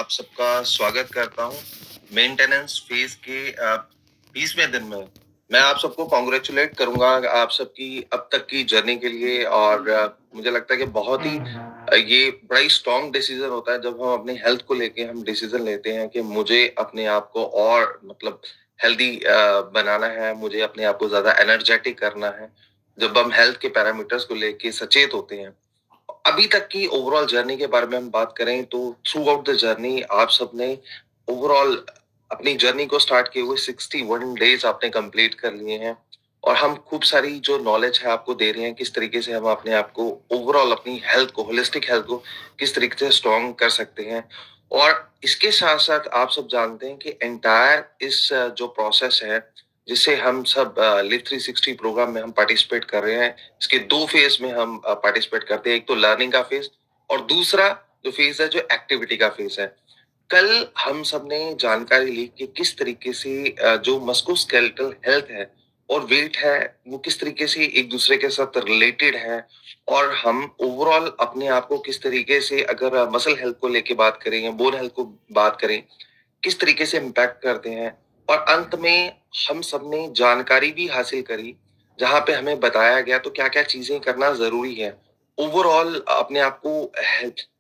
आप सबका स्वागत करता हूँ मेंटेनेंस फेज के 20वें दिन में। मैं आप सबको कॉन्ग्रेचुलेट करूंगा आप सबकी अब तक की जर्नी के लिए और मुझे लगता है कि बहुत ही ये बड़ा ही स्ट्रॉन्ग डिसीजन होता है जब हम अपनी हेल्थ को लेके हम डिसीजन लेते हैं कि मुझे अपने आप को और मतलब हेल्दी बनाना है, मुझे अपने आप को ज्यादा एनर्जेटिक करना है। जब हम हेल्थ के पैरामीटर्स को लेके सचेत होते हैं, अभी तक की ओवरऑल जर्नी के बारे में हम बात करें तो थ्रू आउट द जर्नी आप सबने ओवरऑल अपनी जर्नी को स्टार्ट किए हुए 61 डेज आपने कंप्लीट कर लिए हैं और हम खूब सारी जो नॉलेज है आपको दे रहे हैं किस तरीके से हम अपने आप को ओवरऑल अपनी हेल्थ को होलिस्टिक हेल्थ को किस तरीके से स्ट्रॉन्ग कर सकते हैं। और इसके साथ साथ आप सब जानते हैं कि एंटायर इस जो प्रोसेस है जिसे हम सब लिव 360 प्रोग्राम में हम पार्टिसिपेट कर रहे हैं, इसके दो फेज में हम पार्टिसिपेट करते हैं। एक तो लर्निंग का फेज और दूसरा जो फेज है जो एक्टिविटी का फेज है। कल हम सबने जानकारी ली कि किस तरीके से जो मस्कुलोस्केलेटल हेल्थ है और वेट है वो किस तरीके से एक दूसरे के साथ रिलेटेड है और हम ओवरऑल अपने आप को किस तरीके से अगर मसल हेल्थ को लेके बात करें या बोन हेल्थ को बात करें किस तरीके से इम्पैक्ट करते हैं। और अंत में हम सबने जानकारी भी हासिल करी जहां पे हमें बताया गया तो क्या क्या चीजें करना जरूरी है ओवरऑल अपने आप को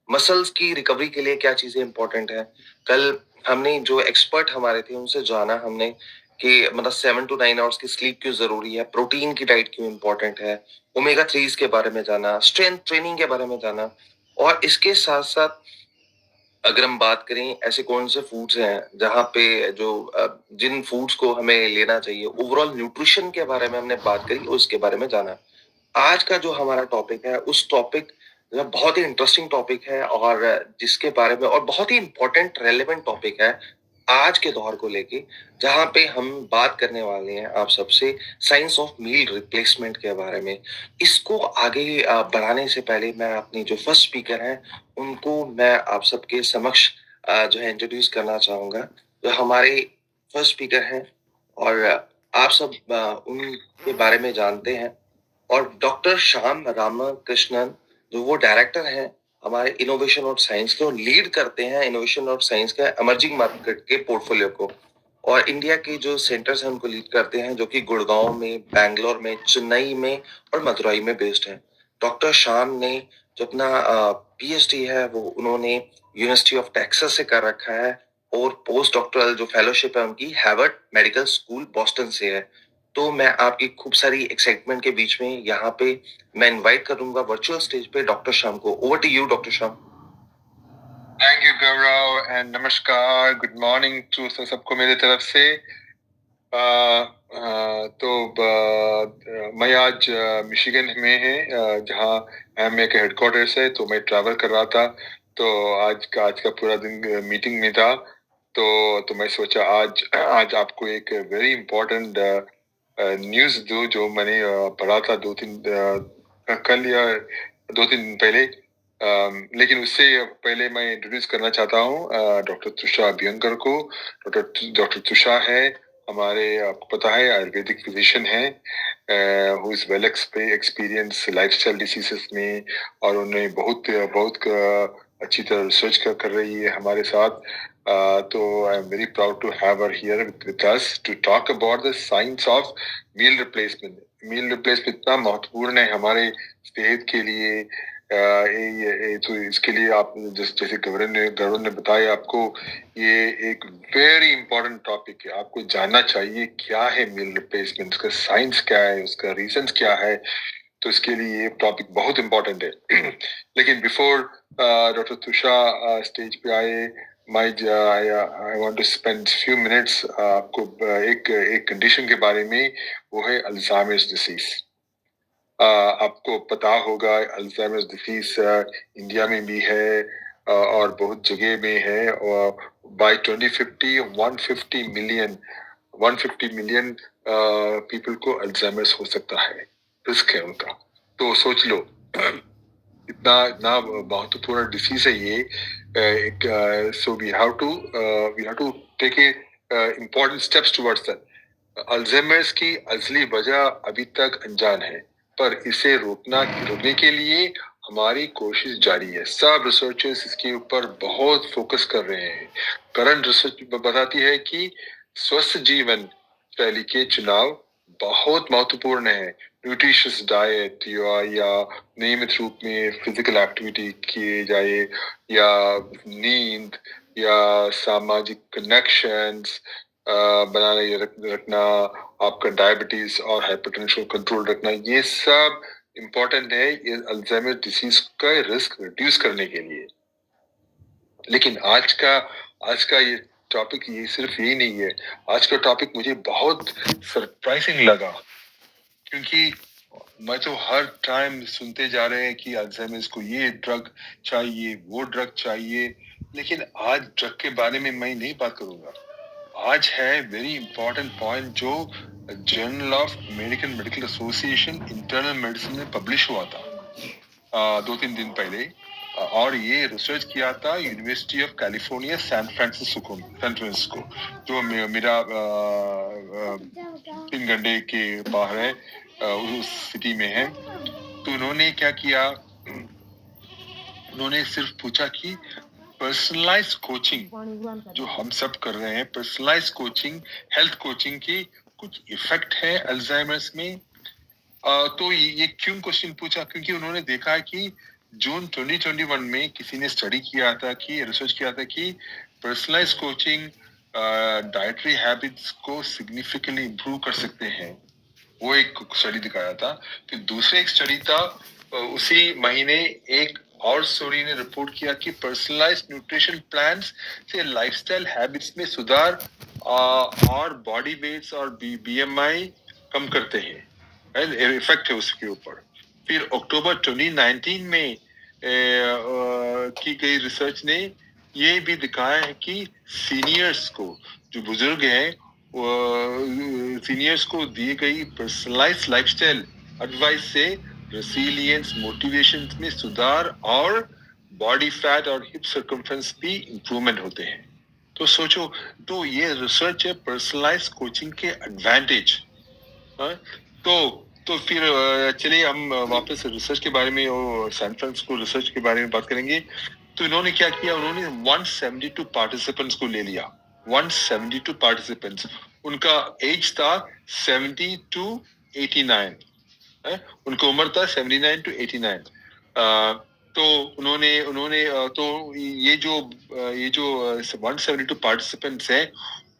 मसल्स की रिकवरी के लिए क्या चीजें इंपॉर्टेंट है। कल हमने जो एक्सपर्ट हमारे थे उनसे जाना हमने कि मतलब 7 to 9 आवर्स की स्लीप क्यों जरूरी है, प्रोटीन की डाइट क्यों इंपॉर्टेंट है, ओमेगा 3 के बारे में जाना, स्ट्रेंथ ट्रेनिंग के बारे में जाना। और इसके साथ साथ अगर हम बात करें ऐसे कौन से फूड्स हैं जहाँ पे जो जिन फूड्स को हमें लेना चाहिए, ओवरऑल न्यूट्रिशन के बारे में हमने बात करी, उसके बारे में जाना। आज का जो हमारा टॉपिक है उस टॉपिक जो बहुत ही इंटरेस्टिंग टॉपिक है और जिसके बारे में और बहुत ही इंपॉर्टेंट रेलेवेंट टॉपिक है आज के दौर को लेके, जहाँ पे हम बात करने वाले हैं आप सबसे साइंस ऑफ मील रिप्लेसमेंट के बारे में। इसको आगे बढ़ाने से पहले मैं अपनी जो फर्स्ट स्पीकर हैं उनको मैं आप सबके समक्ष जो है इंट्रोड्यूस करना चाहूंगा। जो हमारे फर्स्ट स्पीकर हैं और आप सब उनके बारे में जानते हैं और डॉक्टर श्याम रामकृष्णन जो वो डायरेक्टर हैं हमारे इनोवेशन और साइंस के और लीड करते हैं इनोवेशन और साइंस के इमर्जिंग मार्केट के पोर्टफोलियो को। और इंडिया के जो सेंटर्स हैं उनको लीड करते हैं जो कि गुड़गांव में, बैंगलोर में, चेन्नई में और मदुरई में बेस्ड है। डॉक्टर श्याम ने जो अपना पीएचडी है वो उन्होंने यूनिवर्सिटी ऑफ टेक्सास से कर रखा है और पोस्ट डॉक्टरल जो फेलोशिप है उनकी हार्वर्ड मेडिकल स्कूल बॉस्टन से है। तो मैं आपकी खूब सारी एक्साइटमेंट के बीच में यहाँ पे मैं इनवाइट करूंगा वर्चुअल स्टेज पे डॉक्टर श्याम को। Over to you doctor Shyam. Thank you Gaurav and नमस्कार, गुड मॉर्निंग टू सबको मेरे तरफ से। मैं आज मिशिगन में है जहाँ एमए के हेडक्वार्टर्स है, तो मैं ट्रैवल कर रहा था। तो आज का पूरा दिन मीटिंग में था। तो मैं सोचा आज आपको एक वेरी इम्पोर्टेंट न्यूज़ दूं जो मैंने पढ़ा था कल या 2 दिन पहले। लेकिन उससे पहले मैं इंट्रोड्यूस करना चाहता हूँ डॉक्टर तुषार अभ्यंकर को। डॉक्टर तुषार है हमारे, आपको पता है, आयुर्वेदिक फिजिशियन है who is well experience lifestyle diseases में, और उन्हें बहुत बहुत अच्छी तरह रिसर्च कर रही है हमारे साथ। तो I am very proud to have her here with us to talk about the science of meal replacement. Meal replacement इतना महत्वपूर्ण है हमारे सेहत के लिए। तो इसके लिए आप जैसे गौरव ने बताया आपको, ये एक वेरी इंपॉर्टेंट टॉपिक है। आपको जानना चाहिए क्या है मील रिप्लेसमेंट, उसका साइंस क्या है, उसका रीजंस क्या है। तो इसके लिए ये टॉपिक बहुत इंपॉर्टेंट है। लेकिन बिफोर डॉक्टर तुषा स्टेज पे आए, I want to spend few minutes आपको एक कंडीशन के बारे में, वो है अल्जाइमर्स डिसीज। आपको पता होगा अल्जाइमर्स डिसीज इंडिया में भी है और बहुत जगह में है। और बाय 2050 150 मिलियन पीपल को अल्जाइमर्स हो सकता है, रिस्क है उनका। तो सोच लो इतना इतना महत्वपूर्ण डिसीज है ये। So we have to take a important steps towards that. Alzheimer's की असली वजह अभी तक अनजान है, पर इसे रोकने के लिए हमारी कोशिश जारी है। सब रिसर्चर्स इसके ऊपर बहुत फोकस कर रहे हैं। करंट रिसर्च बताती है कि स्वस्थ जीवन शैली के चुनाव बहुत महत्वपूर्ण है। न्यूट्रिशियस डाइट या नियमित रूप में फिजिकल एक्टिविटी किए जाए, या नींद, या सामाजिक कनेक्शंस बनाने रखना, आपका डायबिटीज और हाइपरटेंशन कंट्रोल रखना, ये सब इम्पोर्टेंट है ये अल्जाइमर डिसीज का रिस्क रिड्यूस करने के लिए। लेकिन आज का ये टॉपिक ये सिर्फ यही नहीं है। आज का टॉपिक मुझे बहुत सरप्राइजिंग लगा, क्योंकि मैं तो हर टाइम सुनते जा रहे हैं कि अल्जाइमर्स को ये ड्रग चाहिए, वो ड्रग चाहिए, लेकिन आज ड्रग के बारे में मैं नहीं बात करूंगा। आज है वेरी इंपॉर्टेंट पॉइंट जो journal of American medical association internal medicine में पब्लिश हुआ था 2-3 दिन पहले। और ये रिसर्च किया था University of California San Francisco, जो मेरा 3 घंटे के बाहर है, उस सिटी में है। तो उन्होंने क्या किया, उन्होंने सिर्फ पूछा कि पर्सनलाइज कोचिंग जो हम सब कर रहे हैं, पर्सनलाइज कोचिंग, हेल्थ कोचिंग की कुछ इफेक्ट है अल्जाइमर्स में। तो ये क्यों क्वेश्चन पूछा, क्योंकि उन्होंने देखा है कि जून 2021 में किसी ने स्टडी किया था कि रिसर्च किया था कि पर्सनलाइज कोचिंग डाइटरी हैबिट्स को सिग्निफिकेंटली इंप्रूव कर सकते हैं। वो एक स्टडी दिखाया था। फिर दूसरा एक स्टडी था उसी महीने, एक और स्टोरी ने रिपोर्ट किया कि पर्सनलाइज्ड न्यूट्रिशन प्लान्स से लाइफस्टाइल हैबिट्स में सुधार और बॉडी वेट्स और बीएमआई कम करते हैं, इफेक्ट है उसके ऊपर। फिर अक्टूबर 2019 में की गई रिसर्च ने ये भी दिखाया है कि सीनियर्स को, जो बुजुर्ग हैं, सीनियर्स को दी गई पर्सनलाइज लाइफस्टाइल एडवाइस से रेसिलियंस, मोटिवेशन में सुधार और बॉडी फैट और हिप सर्कमफ्रेंस भी इंप्रूवमेंट होते हैं। तो सोचो, तो ये रिसर्च है पर्सनलाइज कोचिंग के एडवांटेज। तो फिर चलिए हम वापस रिसर्च के बारे में और सैन फ्रांसिस्को रिसर्च के बारे में बात करेंगे। तो इन्होंने क्या किया, उन्होंने 172 पार्टिसिपेंट्स को ले लिया। 172 पार्टिसिपेंट्स, उनका एज था 70 टू 89, उनका उम्र था 79 टू 89। तो उन्होंने तो ये जो 172 पार्टिसिपेंट्स हैं,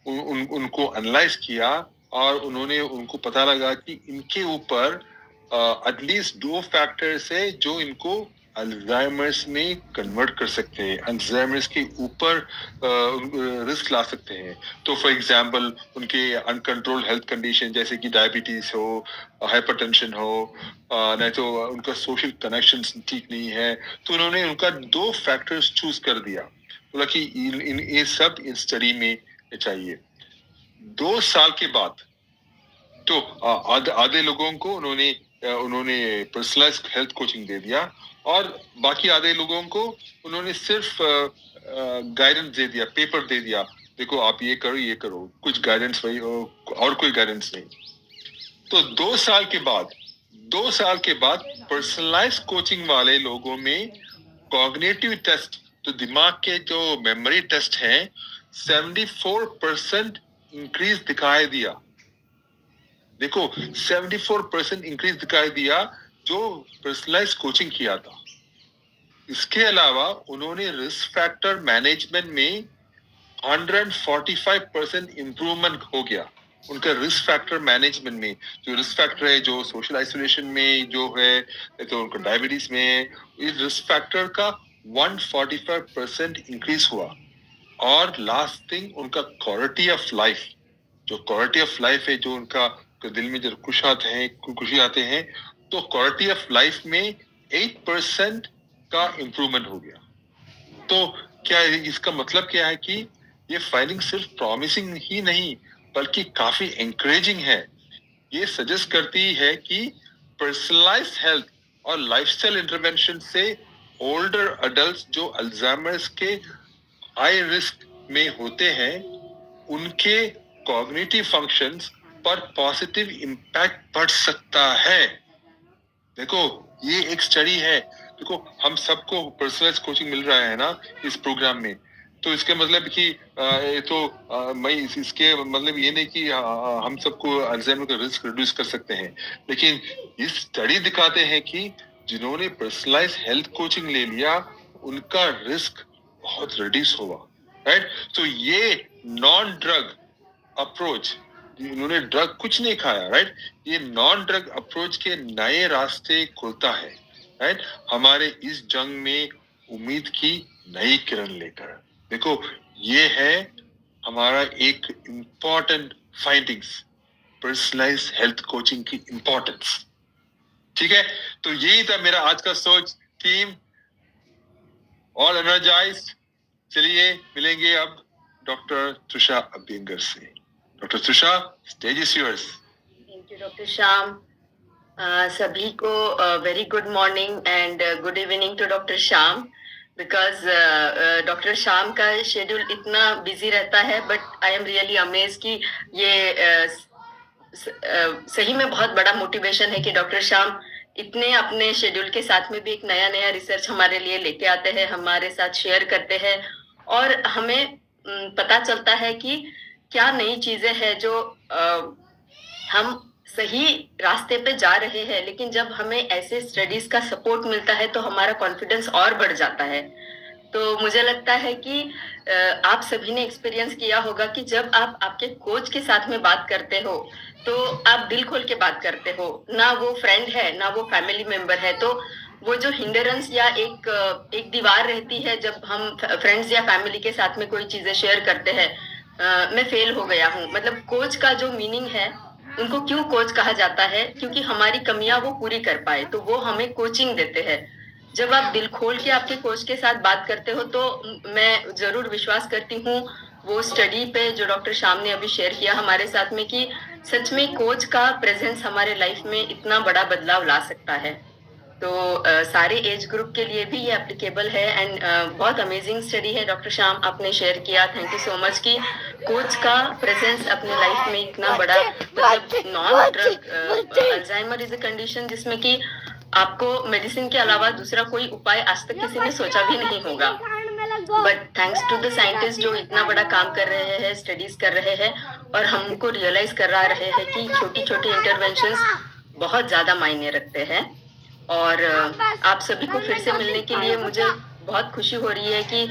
उनको एनालाइज किया, और उन्होंने उनको पता लगा कि इनके ऊपर एटलीस्ट 2 फैक्टर्स है जो इनको अल्जाइमर्स में कन्वर्ट कर सकते हैं, अल्जाइमर्स के ऊपर रिस्क ला सकते हैं। तो फॉर एग्जांपल उनके अनकंट्रोल्ड हेल्थ कंडीशन जैसे कि डायबिटीज हो, हाइपरटेंशन हो, नहीं तो उनका सोशल कनेक्शंस ठीक नहीं है। तो उन्होंने उनका 2 फैक्टर्स चूज कर दिया, बोला कि ये सब इस स्टडी में चाहिए। 2 साल के बाद तो आधे लोगों को उन्होंने पर्सनलाइज हेल्थ कोचिंग दे दिया, और बाकी आधे लोगों को उन्होंने सिर्फ गाइडेंस दे दिया, पेपर दे दिया, देखो आप ये करो, कुछ गाइडेंस वही, और कोई गाइडेंस नहीं। तो 2 साल के बाद पर्सनलाइज कोचिंग वाले लोगों में कॉग्निटिव टेस्ट, तो दिमाग के जो मेमोरी टेस्ट हैं, 74% इंक्रीज दिखाई दिया। देखो 74% इंक्रीज दिखाई दिया जो पर्सनलाइज कोचिंग किया था। इसके अलावा उन्होंने रिस्क फैक्टर मैनेजमेंट में 145% इंप्रूवमेंट हो गया। उनका रिस्क फैक्टर मैनेजमेंट में, जो रिस्क फैक्टर है जो सोशल आइसोलेशन में जो है, तो उनका डायबिटीज में, इस रिस्क फैक्टर का 145% इंक्रीज हुआ। और लास्ट थिंग, उनका क्वालिटी ऑफ लाइफ, जो क्वालिटी ऑफ लाइफ है, जो उनका दिल में जब खुशी आते हैं, तो क्वालिटी ऑफ लाइफ में 8% का इंप्रूवमेंट हो गया। तो क्या इसका मतलब क्या है कि ये फाइंडिंग सिर्फ प्रॉमिसिंग ही नहीं बल्कि काफी एनकरेजिंग है। ये सजेस्ट करती है कि पर्सनलाइज हेल्थ और लाइफस्टाइल इंटरवेंशन से ओल्डर अडल्ट्स जो अल्जाइमर्स के हाई रिस्क में होते हैं, उनके कॉग्निटिव फंक्शंस पर पॉजिटिव इम्पैक्ट पड़ सकता है। देखो, ये एक स्टडी है देखो हम सबको पर्सनलाइज कोचिंग मिल रहा है ना इस प्रोग्राम में, तो इसके मतलब कि ये तो मैं इसके मतलब ये नहीं कि हम सबको अल्जाइमर का रिस्क रिड्यूस कर सकते हैं, लेकिन ये स्टडी दिखाते हैं कि जिन्होंने पर्सनलाइज हेल्थ कोचिंग ले लिया उनका रिस्क बहुत रिड्यूस हुआ, राइट। तो ये नॉन ड्रग अप्रोच, इन्होंने ड्रग कुछ नहीं खाया, राइट, ये नॉन ड्रग अप्रोच के नए रास्ते खोलता है, राइट, हमारे इस जंग में उम्मीद की नई किरण लेकर। देखो ये है हमारा एक important findings, personalise health coaching की इम्पोर्टेंस। ठीक है, तो यही था मेरा आज का सोच। Team all energise. चलिए मिलेंगे अब डॉक्टर त्रिशा अभ्यंकर से। Doctor Trisha, stage is yours. Thank you doctor Shyam. सभी को very good morning and good evening to doctor Shyam, because doctor Shyam का शेड्यूल इतना बिजी रहता है, but I am really amaze कि ये सही में बहुत बड़ा मोटिवेशन है कि डॉक्टर श्याम इतने अपने शेड्यूल के साथ में भी एक नया नया रिसर्च हमारे लिए लेके आते हैं, हमारे साथ शेयर करते हैं, और हमें पता चलता है कि क्या नई चीजें हैं जो हम सही रास्ते पे जा रहे हैं, लेकिन जब हमें ऐसे स्टडीज का सपोर्ट मिलता है तो हमारा कॉन्फिडेंस और बढ़ जाता है। तो मुझे लगता है कि आप सभी ने एक्सपीरियंस किया होगा कि जब आप आपके कोच के साथ में बात करते हो तो आप दिल खोल के बात करते हो, ना वो फ्रेंड है ना वो फैमिली मेंबर है। तो वो जो हिंडरेंस या एक दीवार रहती है जब हम फ्रेंड्स या फैमिली के साथ में कोई चीजें शेयर करते हैं, मैं फेल हो गया हूँ, मतलब कोच का जो मीनिंग है, उनको क्यों कोच कहा जाता है, क्योंकि हमारी कमियां वो पूरी कर पाए, तो वो हमें कोचिंग देते हैं। जब आप दिल खोल के आपके कोच के साथ बात करते हो तो मैं जरूर विश्वास करती हूँ वो स्टडी पे जो डॉक्टर श्याम ने अभी शेयर किया हमारे साथ में, कि सच में कोच का प्रेजेंस हमारे लाइफ में इतना बड़ा बदलाव ला सकता है। तो सारे एज ग्रुप के लिए भी ये एप्लीकेबल है, एंड बहुत अमेजिंग स्टडी है डॉक्टर श्याम आपने शेयर किया। थैंक यू सो मच कि कोच का प्रेजेंस अपने लाइफ में इतना बड़ा, मतलब non drug Alzheimer is a condition जिसमें कि आपको मेडिसिन के अलावा दूसरा कोई उपाय आज तक किसी ने सोचा भी नहीं होगा, but thanks to the scientist जो इतना बड़ा काम कर रहे हैं, स्टडीज कर रहे हैं, और हमको रियलाइज करा रहे हैं कि छोटी छोटी इंटरवेंशंस बहुत ज्यादा मायने रखते हैं। और आप सभी को फिर से मिलने के लिए मुझे बहुत खुशी हो रही है कि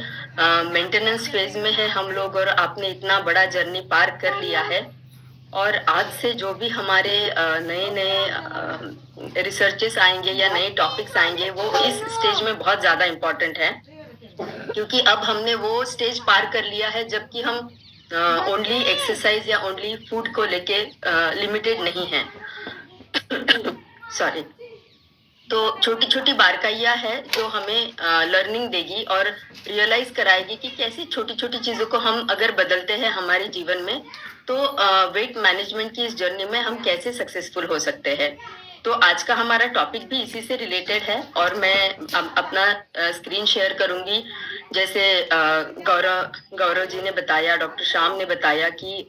मेंटेनेंस फेज में है हम लोग, और आपने इतना बड़ा जर्नी पार कर लिया है। और आज से जो भी हमारे नए नए रिसर्चेस आएंगे या नए टॉपिक्स आएंगे वो इस स्टेज में बहुत ज्यादा इम्पोर्टेंट है, क्योंकि अब हमने वो स्टेज पार कर लिया है जबकि हम ओनली एक्सरसाइज या ओनली फूड को लेके लिमिटेड नहीं है। सॉरी। तो छोटी छोटी बारकाइयां है जो हमें लर्निंग देगी और रियलाइज कराएगी कि कैसे छोटी छोटी चीजों को हम अगर बदलते हैं हमारे जीवन में, तो वेट मैनेजमेंट की इस जर्नी में हम कैसे सक्सेसफुल हो सकते हैं। तो आज का हमारा टॉपिक भी इसी से रिलेटेड है, और मैं अपना स्क्रीन शेयर करूंगी। जैसे गौरव जी ने बताया, डॉक्टर श्याम ने बताया कि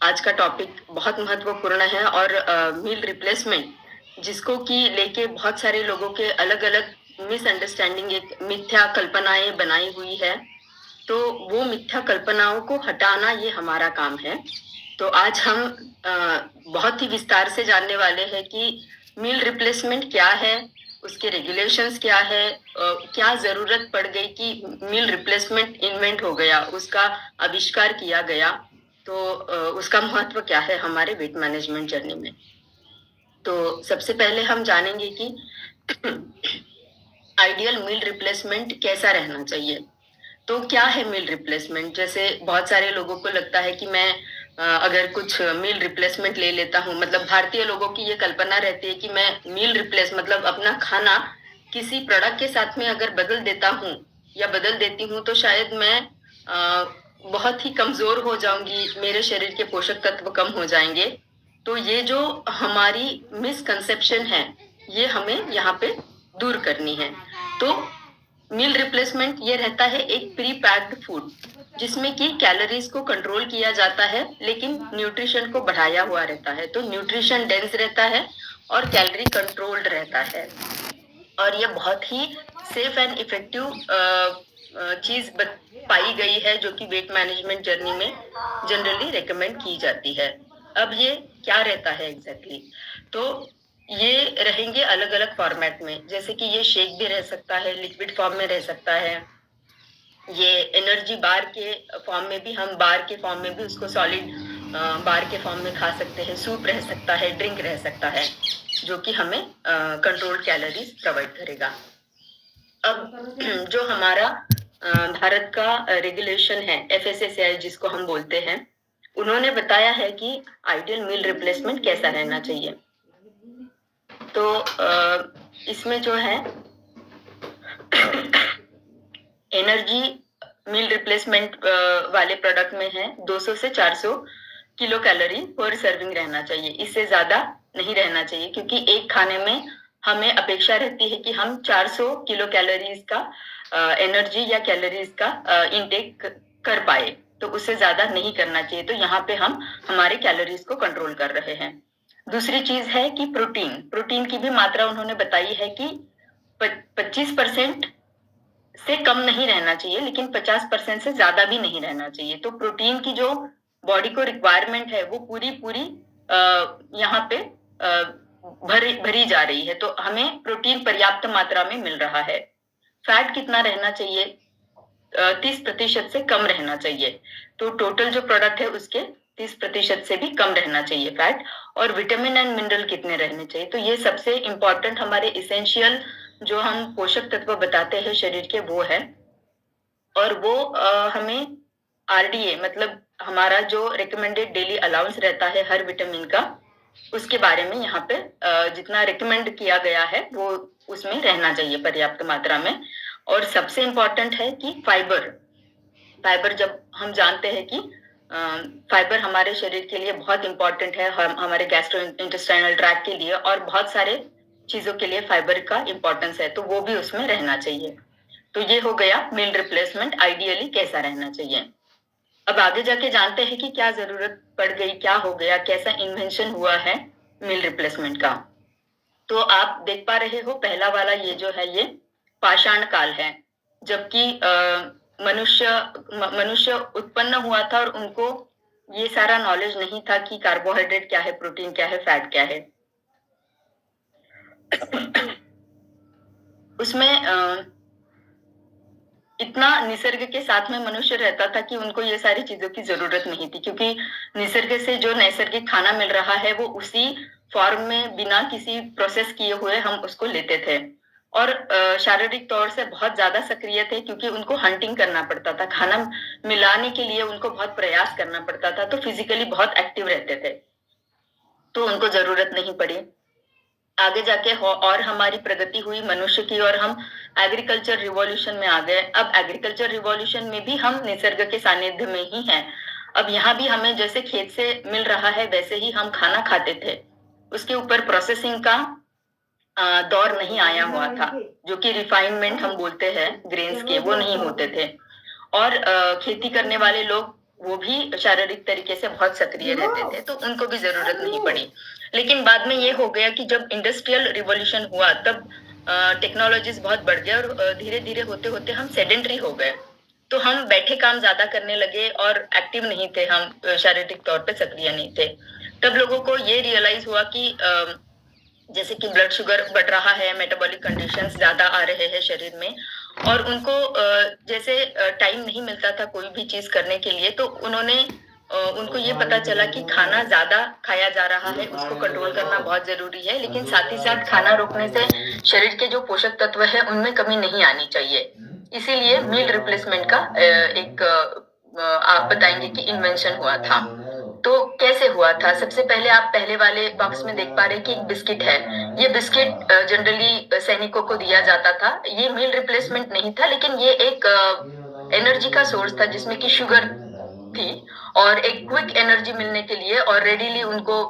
आज का टॉपिक बहुत महत्वपूर्ण है, और मील रिप्लेसमेंट जिसको कि लेके बहुत सारे लोगों के अलग अलग मिसअंडरस्टैंडिंग, एक मिथ्या कल्पनाएं बनाई हुई है। तो वो मिथ्या कल्पनाओं को हटाना ये हमारा काम है। तो आज हम बहुत ही विस्तार से जानने वाले हैं कि मील रिप्लेसमेंट क्या है, उसके रेगुलेशंस क्या है, क्या जरूरत पड़ गई कि मील रिप्लेसमेंट इन्वेंट हो गया, उसका आविष्कार किया गया, तो उसका महत्व क्या है हमारे वेट मैनेजमेंट जर्नी में। तो सबसे पहले हम जानेंगे कि आइडियल मील रिप्लेसमेंट कैसा रहना चाहिए। तो क्या है मील रिप्लेसमेंट? जैसे बहुत सारे लोगों को लगता है कि मैं अगर कुछ मील रिप्लेसमेंट ले लेता हूँ, मतलब भारतीय लोगों की ये कल्पना रहती है कि मैं मील रिप्लेस मतलब अपना खाना किसी प्रोडक्ट के साथ में अगर बदल देता हूँ या बदल देती हूँ तो शायद मैं बहुत ही कमजोर हो जाऊंगी, मेरे शरीर के पोषक तत्व कम हो जाएंगे। तो ये जो हमारी मिसकंसेप्शन है ये हमें यहाँ पे दूर करनी है। तो मील रिप्लेसमेंट ये रहता है एक प्री पैक्ड फूड जिसमें कि कैलोरीज को कंट्रोल किया जाता है लेकिन न्यूट्रिशन को बढ़ाया हुआ रहता है। तो न्यूट्रिशन डेंस रहता है और कैलोरी कंट्रोल्ड रहता है। और ये बहुत ही सेफ एंड इफेक्टिव चीज पाई गई है जो कि वेट मैनेजमेंट जर्नी में जनरली रेकमेंड की जाती है। अब ये क्या रहता है एग्जैक्टली तो ये रहेंगे अलग अलग फॉर्मेट में, जैसे कि ये शेक भी रह सकता है, लिक्विड फॉर्म में रह सकता है, ये एनर्जी बार के फॉर्म में भी, हम बार के फॉर्म में भी उसको सॉलिड बार के फॉर्म में खा सकते हैं, सूप रह सकता है, ड्रिंक रह सकता है, जो कि हमें कंट्रोल्ड कैलोरीज प्रोवाइड करेगा। अब जो हमारा भारत का रेगुलेशन है FSSAI जिसको हम बोलते हैं, उन्होंने बताया है कि आइडियल मील रिप्लेसमेंट कैसा रहना चाहिए। तो इसमें जो है एनर्जी मील रिप्लेसमेंट वाले प्रोडक्ट में है 200 से 400 किलो कैलोरी पर सर्विंग रहना चाहिए, इससे ज्यादा नहीं रहना चाहिए, क्योंकि एक खाने में हमें अपेक्षा रहती है कि हम 400 किलो कैलोरीज का एनर्जी या कैलोरीज का इनटेक कर पाए, तो उससे ज्यादा नहीं करना चाहिए। तो यहाँ पे हम हमारे कैलोरीज को कंट्रोल कर रहे हैं। दूसरी चीज है कि प्रोटीन की भी मात्रा उन्होंने बताई है कि 25% से कम नहीं रहना चाहिए, लेकिन 50% से ज्यादा भी नहीं रहना चाहिए। तो प्रोटीन की जो बॉडी को रिक्वायरमेंट है वो पूरी यहाँ पे भरी जा रही है, तो हमें प्रोटीन पर्याप्त मात्रा में मिल रहा है। फैट कितना रहना चाहिए? 30% से कम रहना चाहिए। तो टोटल जो प्रोडक्ट है उसके 30% से भी कम रहना चाहिए फैट। और विटामिन एंड मिनरल कितने रहने चाहिए? तो ये सबसे इंपॉर्टेंट हमारे इसेंशियल जो हम पोषक तत्व बताते हैं शरीर के वो है, और वो हमें RDA मतलब हमारा जो रिकमेंडेड डेली अलाउंस रहता है हर विटामिन का, उसके बारे में यहाँ पे जितना रिकमेंड किया गया है वो उसमें रहना चाहिए पर्याप्त मात्रा में। और सबसे इम्पोर्टेंट है कि फाइबर जब हम जानते हैं कि फाइबर हमारे शरीर के लिए बहुत इंपॉर्टेंट है, हमारे गैस्ट्रो इंटेस्टाइनल ट्रैक्ट के लिए और बहुत सारे चीजों के लिए फाइबर का इंपॉर्टेंस है, तो वो भी उसमें रहना चाहिए। तो ये हो गया मील रिप्लेसमेंट आइडियली कैसा रहना चाहिए। अब आगे जाके जानते हैं कि क्या जरूरत पड़ गई, क्या हो गया, कैसा इन्वेंशन हुआ है मील रिप्लेसमेंट का। तो आप देख पा रहे हो पहला वाला ये जो है ये पाषाण काल है, जबकि मनुष्य उत्पन्न हुआ था और उनको ये सारा नॉलेज नहीं था कि कार्बोहाइड्रेट क्या है, प्रोटीन क्या है, फैट क्या है। उसमें इतना निसर्ग के साथ में मनुष्य रहता था कि उनको ये सारी चीजों की जरूरत नहीं थी, क्योंकि निसर्ग से जो नैसर्गिक खाना मिल रहा है वो उसी फॉर्म में बिना किसी प्रोसेस किए हुए हम उसको लेते थे। और शारीरिक तौर से बहुत ज्यादा सक्रिय थे, क्योंकि उनको हंटिंग करना पड़ता था, खाना मिलाने के लिए उनको बहुत प्रयास करना पड़ता था, तो फिजिकली बहुत एक्टिव रहते थे, तो उनको जरूरत नहीं पड़ी। आगे जाके और हमारी प्रगति हुई मनुष्य की और हम एग्रीकल्चर रिवॉल्यूशन में आ गए। अब एग्रीकल्चर रिवॉल्यूशन में भी हम निसर्ग के सानिध्य में ही हैं। अब यहाँ भी हमें जैसे खेत से मिल रहा है वैसे ही हम खाना खाते थे, उसके ऊपर प्रोसेसिंग का दौर नहीं आया हुआ था, जो कि रिफाइनमेंट हम बोलते हैं ग्रेन्स के, वो नहीं होते थे। और खेती करने वाले लोग वो भी शारीरिक तरीके से बहुत सक्रिय रहते थे, तो उनको भी जरूरत नहीं पड़ी। लेकिन बाद में ये हो गया कि जब इंडस्ट्रियल रिवॉल्यूशन हुआ तब टेक्नोलॉजीज बहुत बढ़ गए और धीरे धीरे होते होते हम सेडेंटरी हो गए, तो हम बैठे काम ज्यादा करने लगे और एक्टिव नहीं थे, हम शारीरिक तौर पे सक्रिय नहीं थे। तब लोगों को ये रियलाइज हुआ कि जैसे कि ब्लड शुगर बढ़ रहा है, मेटाबॉलिक कंडीशंस ज्यादा आ रहे हैं शरीर में, और उनको जैसे टाइम नहीं मिलता था कोई भी चीज करने के लिए, तो उनको ये पता चला कि खाना ज्यादा खाया जा रहा है, उसको कंट्रोल करना बहुत जरूरी है, लेकिन साथ ही साथ खाना रोकने से शरीर के जो पोषक तत्व है उनमें कमी नहीं आनी चाहिए। इसीलिए मील रिप्लेसमेंट का एक आप बताएंगे कि इन्वेंशन हुआ था। तो कैसे हुआ था? सबसे पहले आप पहले वाले बॉक्स में देख पा रहे हैं कि एक बिस्किट है। ये बिस्किट जनरली सैनिकों को दिया जाता था। ये मील रिप्लेसमेंट नहीं था, लेकिन ये एक एनर्जी का सोर्स था जिसमें कि शुगर थी, और एक क्विक एनर्जी मिलने के लिए और रेडीली उनको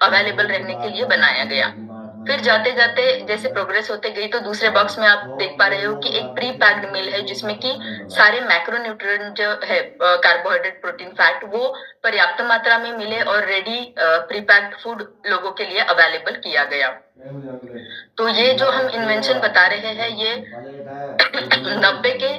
अवेलेबल रहने के लिए बनाया गया। फिर जाते जाते जैसे प्रोग्रेस होते गई तो दूसरे बॉक्स में आप देख पा रहे हो कि एक प्री पैक्ड मील है जिसमें कि सारे मैक्रोन्यूट्रिएंट जो है कार्बोहाइड्रेट प्रोटीन फैट वो पर्याप्त मात्रा में मिले और रेडी प्री पैक्ड फूड लोगों के लिए अवेलेबल किया गया। तो ये जो हम इन्वेंशन बता रहे हैं ये 90 के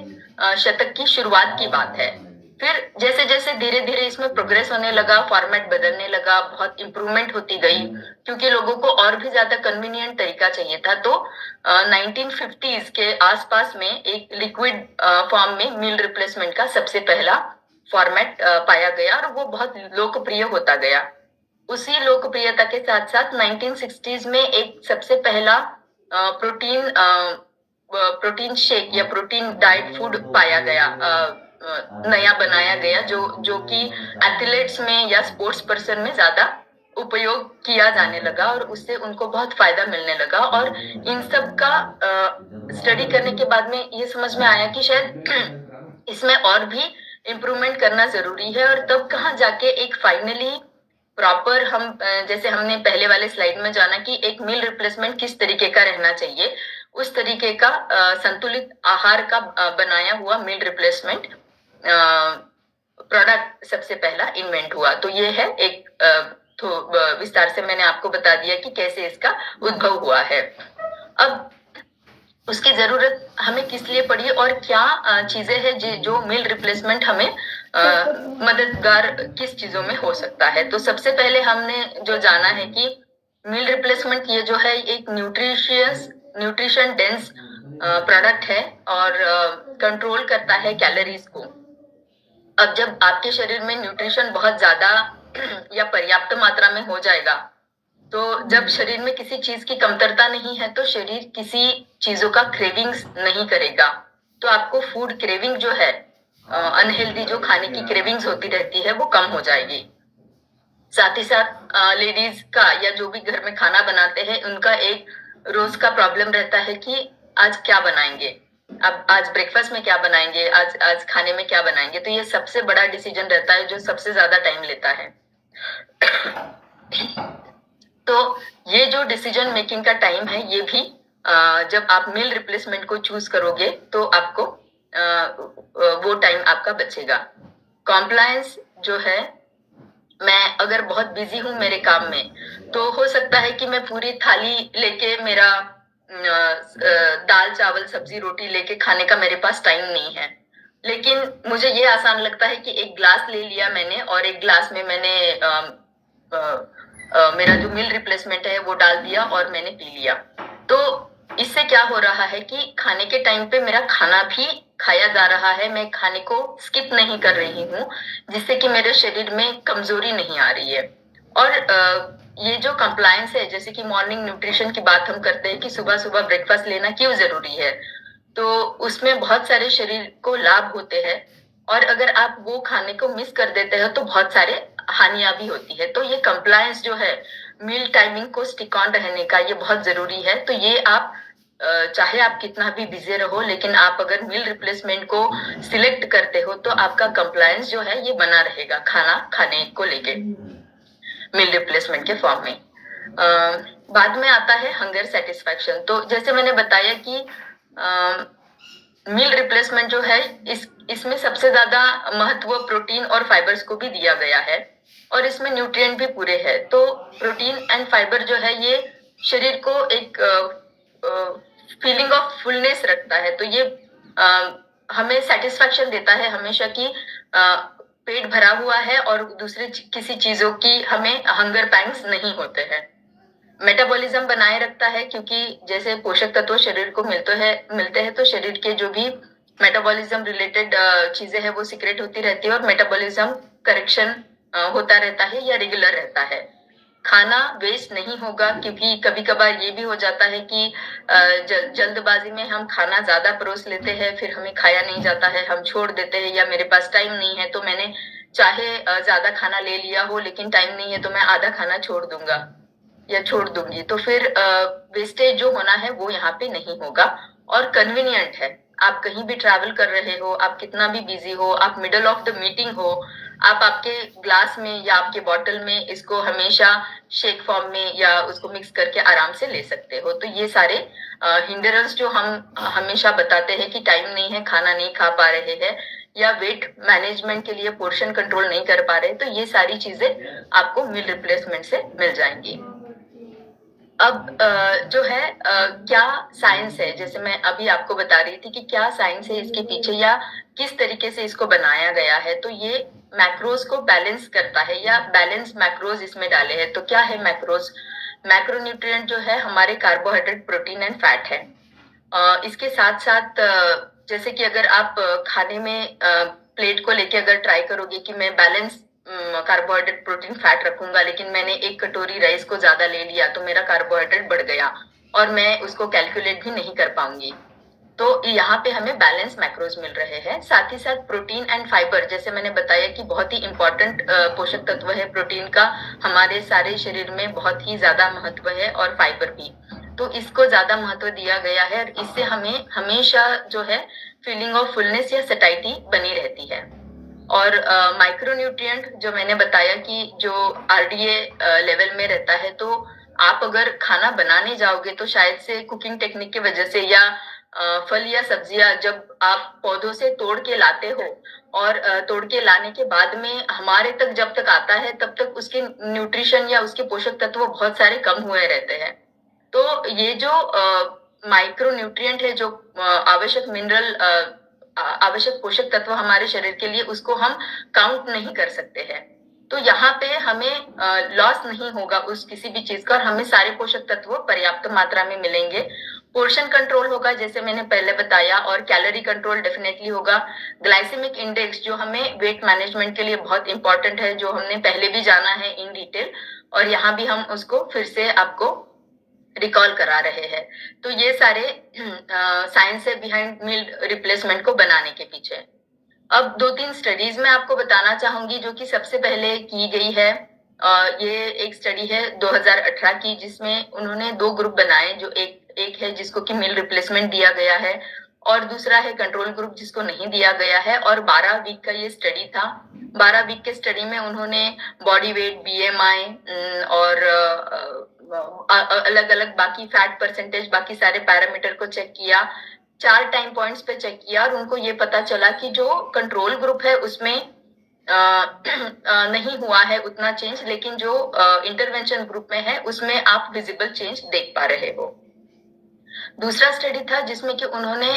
शतक की शुरुआत की बात है। फिर जैसे जैसे धीरे धीरे इसमें प्रोग्रेस होने लगा, फॉर्मेट बदलने लगा, बहुत इंप्रूवमेंट होती गई क्योंकि लोगों को और भी ज्यादा कन्वीनियंट तरीका चाहिए था। तो 1950s के आसपास में एक लिक्विड फॉर्म में मील रिप्लेसमेंट का सबसे पहला फॉर्मेट पाया गया और वो बहुत लोकप्रिय होता गया। उसी लोकप्रियता के साथ साथ 1960s में एक सबसे पहला प्रोटीन शेक या प्रोटीन डाइट फूड पाया गया, नया बनाया गया जो कि एथलीट्स में या स्पोर्ट्स पर्सन में ज्यादा उपयोग किया जाने लगा और उससे उनको बहुत फायदा मिलने लगा। और इन सब का स्टडी करने के बाद में ये समझ में आया कि शायद इसमें और भी इम्प्रूवमेंट करना जरूरी है। और तब कहाँ जाके एक फाइनली प्रॉपर हम जैसे हमने पहले वाले स्लाइड में जाना कि एक मील रिप्लेसमेंट किस तरीके का रहना चाहिए, उस तरीके का संतुलित आहार का बनाया हुआ मील रिप्लेसमेंट प्रोडक्ट सबसे पहला इन्वेंट हुआ। तो ये है एक विस्तार से मैंने आपको बता दिया कि कैसे इसका उद्भव हुआ है। अब उसकी जरूरत हमें किस लिए पड़ी और क्या चीजें हैं जो मील रिप्लेसमेंट हमें मददगार किस चीजों में हो सकता है। तो सबसे पहले हमने जो जाना है कि मील रिप्लेसमेंट ये जो है एक न्यूट्रिशन डेंस प्रोडक्ट है और कंट्रोल करता है कैलोरीज को। अब जब आपके शरीर में न्यूट्रिशन बहुत ज्यादा या पर्याप्त मात्रा में हो जाएगा तो जब शरीर में किसी चीज की कमतरता नहीं है तो शरीर किसी चीजों का क्रेविंग्स नहीं करेगा। तो आपको फूड क्रेविंग जो है अनहेल्दी जो खाने की क्रेविंग्स होती रहती है वो कम हो जाएगी। साथ ही साथ लेडीज का या जो भी घर में खाना बनाते हैं उनका एक रोज का प्रॉब्लम रहता है कि आज क्या बनाएंगे, अब आज ब्रेकफास्ट में क्या बनाएंगे, आज खाने में क्या बनाएंगे। तो ये सबसे बड़ा डिसीजन रहता है जो सबसे ज्यादा टाइम लेता है। तो ये जो डिसीजन मेकिंग का टाइम है ये भी जब आप मील रिप्लेसमेंट को चूज करोगे तो आपको वो टाइम आपका बचेगा। कॉम्प्लायंस जो है, मैं अगर बहुत बिजी हूँ मेरे काम में तो हो सकता है कि मैं पूरी थाली लेके मेरा दाल चावल सब्जी रोटी लेके खाने का मेरे पास टाइम नहीं है, लेकिन मुझे ये आसान लगता है कि एक ग्लास ले लिया मैंने और एक ग्लास में मैंने मेरा जो मील रिप्लेसमेंट है वो डाल दिया और मैंने पी लिया। तो इससे क्या हो रहा है कि खाने के टाइम पे मेरा खाना भी खाया जा रहा है, मैं खाने को स्किप नहीं कर रही हूँ जिससे कि मेरे शरीर में कमजोरी नहीं आ रही है। और ये जो कंप्लायंस है, जैसे कि मॉर्निंग न्यूट्रिशन की बात हम करते हैं कि सुबह सुबह ब्रेकफास्ट लेना क्यों जरूरी है, तो उसमें बहुत सारे शरीर को लाभ होते हैं और अगर आप वो खाने को मिस कर देते हो तो बहुत सारे हानियां भी होती है। तो ये कंप्लायंस जो है मील टाइमिंग को स्टिक ऑन रहने का ये बहुत जरूरी है। तो ये आप चाहे आप कितना भी बिजी रहो लेकिन आप अगर मील रिप्लेसमेंट को सिलेक्ट करते हो तो आपका कंप्लायंस जो है ये बना रहेगा खाना खाने को लेके मील रिप्लेसमेंट के फॉर्म में। बाद में आता है हंगर सेटिस्फैक्शन। तो जैसे मैंने बताया कि मील रिप्लेसमेंट जो है इसमें सबसे ज्यादा महत्व प्रोटीन और फाइबर्स को भी दिया गया है और इसमें न्यूट्रिएंट भी पूरे हैं। तो प्रोटीन एंड फाइबर जो है ये शरीर को एक फीलिंग ऑफ फुलनेस रखता है। तो ये हमें सेटिस्फैक्शन देता है हमेशा कि पेट भरा हुआ है और दूसरी किसी चीजों की हमें हंगर पैंग्स नहीं होते हैं। मेटाबॉलिज्म बनाए रखता है क्योंकि जैसे पोषक तत्व शरीर को मिलते हैं तो शरीर के जो भी मेटाबॉलिज्म रिलेटेड चीजें हैं वो सीक्रेट होती रहती है और मेटाबॉलिज्म करेक्शन होता रहता है या रेगुलर रहता है। खाना वेस्ट नहीं होगा क्योंकि कभी कभार ये भी हो जाता है कि जल्दबाजी में हम खाना ज्यादा परोस लेते हैं, फिर हमें खाया नहीं जाता है, हम छोड़ देते हैं या मेरे पास टाइम नहीं है तो मैंने चाहे ज्यादा खाना ले लिया हो लेकिन टाइम नहीं है तो मैं आधा खाना छोड़ दूंगा या छोड़ दूंगी। तो फिर वेस्टेज जो होना है वो यहाँ पे नहीं होगा और कन्वीनियंट है। आप कहीं भी ट्रैवल कर रहे हो, आप कितना भी बिजी हो, आप मिडल ऑफ द मीटिंग हो, आप आपके ग्लास में या आपके बॉटल में इसको हमेशा शेक फॉर्म में या उसको मिक्स करके आराम से ले सकते हो। तो ये सारे हिंडरेंस जो हम हमेशा बताते हैं कि टाइम नहीं है, खाना नहीं खा पा रहे हैं या वेट मैनेजमेंट के लिए पोर्शन कंट्रोल नहीं कर पा रहे, तो ये सारी चीजें आपको मील रिप्लेसमेंट से मिल जाएंगी। अब जो है क्या साइंस है, जैसे मैं अभी आपको बता रही थी कि क्या साइंस है इसके पीछे या किस तरीके से इसको बनाया गया है। तो ये मैक्रोज को बैलेंस करता है या बैलेंस मैक्रोज इसमें डाले हैं। तो क्या है मैक्रोज? मैक्रोन्यूट्रिएंट जो है हमारे कार्बोहाइड्रेट, प्रोटीन एंड फैट है। इसके साथ साथ जैसे कि अगर आप खाने में प्लेट को लेके अगर ट्राई करोगे कि मैं बैलेंस कार्बोहाइड्रेट, प्रोटीन, फैट रखूंगा, लेकिन मैंने 1 कटोरी राइस को ज्यादा ले लिया तो मेरा कार्बोहाइड्रेट बढ़ गया और मैं उसको कैलकुलेट भी नहीं कर पाऊंगी। तो यहाँ पे हमें बैलेंस मैक्रोज मिल रहे हैं। साथ ही साथ प्रोटीन एंड फाइबर, जैसे मैंने बताया कि बहुत ही इंपॉर्टेंट पोषक तत्व है प्रोटीन का, हमारे सारे शरीर में बहुत ही ज्यादा महत्व है, और फाइबर भी। तो इसको ज्यादा महत्व दिया गया है और इससे हमें हमेशा जो है फीलिंग ऑफ फुलनेस या सटाइटी बनी रहती है। और माइक्रोन्यूट्रिएंट जो मैंने बताया कि जो आरडीए लेवल में रहता है, तो आप अगर खाना बनाने जाओगे तो शायद से कुकिंग टेक्निक की वजह से या फल या सब्जियां जब आप पौधों से तोड़ के लाते हो और तोड़ के लाने के बाद में हमारे तक जब तक आता है तब तक उसके न्यूट्रिशन या उसके पोषक तत्व बहुत सारे कम हुए रहते हैं। तो ये जो माइक्रो न्यूट्रिएंट है, जो आवश्यक मिनरल, आवश्यक पोषक तत्व हमारे शरीर के लिए, उसको हम काउंट नहीं कर सकते हैं। तो यहाँ पे हमें लॉस नहीं होगा उस किसी भी चीज का, और हमें सारे पोषक तत्व पर्याप्त मात्रा में मिलेंगे। पोर्शन कंट्रोल होगा जैसे मैंने पहले बताया, और कैलोरी कंट्रोल डेफिनेटली होगा। ग्लाइसेमिक इंडेक्स जो हमें वेट मैनेजमेंट के लिए बहुत इंपॉर्टेंट है, जो हमने पहले भी जाना है इन डिटेल, और यहाँ भी हम उसको फिर से आपको रिकॉल करा रहे हैं। तो ये सारे साइंस है बिहाइंड मील रिप्लेसमेंट को बनाने के पीछे। अब 2-3 स्टडीज मैं आपको बताना चाहूंगी जो कि सबसे पहले की गई है। ये एक स्टडी है 2018 की, जिसमें उन्होंने 2 ग्रुप बनाए, जो एक है जिसको कि मील रिप्लेसमेंट दिया गया है और दूसरा है कंट्रोल ग्रुप जिसको नहीं दिया गया है। और 12 वीक का ये स्टडी था। 12 वीक के स्टडी में उन्होंने बॉडी वेट, बीएमआई और अलग अलग बाकी फैट परसेंटेज, बाकी सारे पैरामीटर को चेक किया। 4 टाइम पॉइंट्स पे चेक किया और उनको ये पता चला कि जो कंट्रोल ग्रुप है उसमें नहीं हुआ है उतना चेंज, लेकिन जो इंटरवेंशन ग्रुप में है उसमें आप विजिबल चेंज देख पा रहे हो। दूसरा स्टडी था जिसमें कि उन्होंने